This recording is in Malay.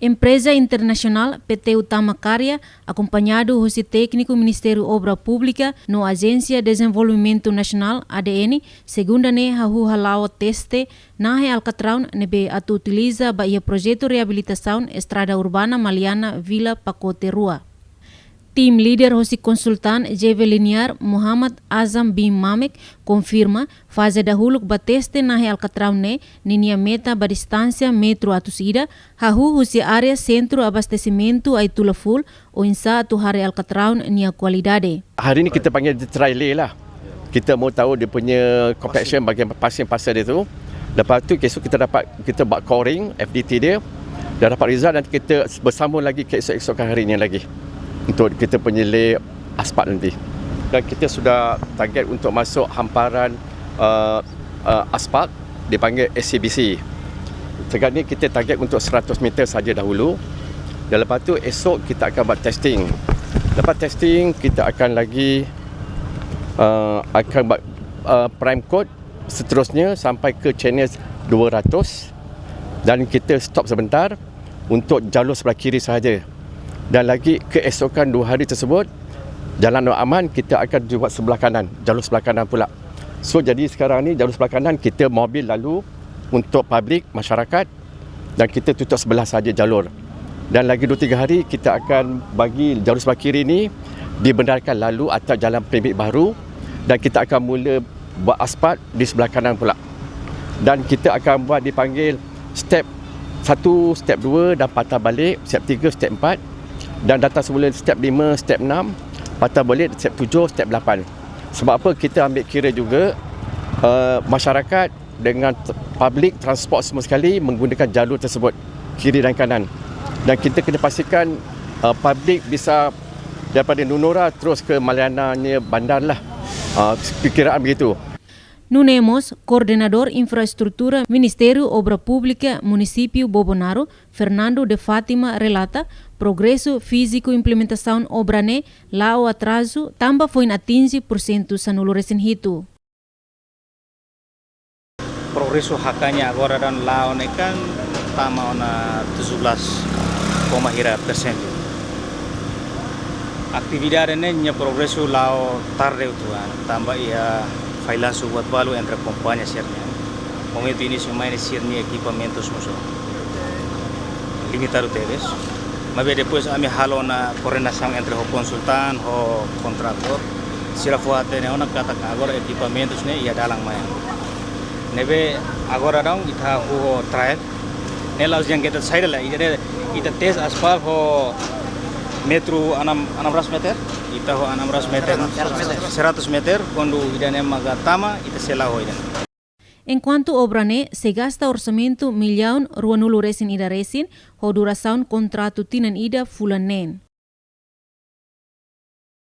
Empreza Internasionál PT Hutama Karya, akompañadu husi tékniku Ministériu Obra Públika no Ajensía Dezenvolvimentu Nasionál ADN, segunda hahu teste, nahe alkatraun nebe utiliza ba ia projetu reablitasaun Estrada Urbana Maliana Vila pakote rua. Tim leader hosi konsultan JV Linear Muhammad Azam bin Mamek confirma fase dahulu ba teste nahe alkatraun ninia meta ba distância metro atus ida hahu husi area centro abastecimento ai tula full o insa atu hari alkatraun nia kualidade. Hari ini kita panggil dia trial lah. Kita mau tahu dia punya compaction bagian pasien-pasien dia tu. Lepas tu esok kita buat coring FDT dia. Dah dapat result dan kita bersambung lagi ke esok-esokan hari ni lagi. Untuk kita penyelip aspat nanti. Dan kita sudah target untuk masuk hamparan aspat dipanggil SCBC. Sekarang ni kita target untuk 100 meter saja dahulu. Dan lepas tu esok kita akan buat testing. Lepas testing kita akan lagi buat prime code seterusnya sampai ke channel 200 dan kita stop sebentar untuk jalur sebelah kiri sahaja. Dan lagi keesokan 2 hari tersebut jalan aman kita akan buat sebelah kanan, jalur sebelah kanan pula. So jadi sekarang ni jalur sebelah kanan kita mobil lalu untuk publik masyarakat dan kita tutup sebelah saja jalur. Dan lagi 2-3 hari kita akan bagi jalur sebelah kiri ni dibenarkan lalu atas jalan permit baru dan kita akan mula buat aspat di sebelah kanan pula. Dan kita akan buat dipanggil step 1, step 2 dan patah balik, step 3, step 4 dan datang semula step 5, step 6, patah balik step 7, step 8. Sebab apa kita ambil kira juga masyarakat dengan public transport semua sekali menggunakan jalur tersebut kiri dan kanan. Dan kita kena pastikan public bisa daripada Nunora terus ke Maliana bandar lah. Perkiraan begitu. Nunemos, Coordenador Infraestrutura Ministériu Obra Públika Município BOBONARU, Fernando de Fátima relata progresso físico implementação obra lá o atraso também foi atinge por cento sanulu recém hitu. Progresso hakanya agora dan lá kan tama na 17,% Aktividade nya progresso lá tarde utuan tambah ia faila buat balu entre companhia sernya. Momento início mais sernya equipamentos muso. Limitado teles. Mas depois a me halo na coordenação entre o consultan o contrator. Sira fuate ne ona kata agora equipamentos ne ia dalang mai. Nebe agora dong ita ho trial. Nela os yang kita side la ita tes aspal ho metro 600 meter. Ita ho 600 meter, 100 meter, quando idane magatama, ita sela ho idane. Enquanto obra se gasta orçamento milhão ruanulu resin ida resin, ho duração contrato tinan ida fulanen.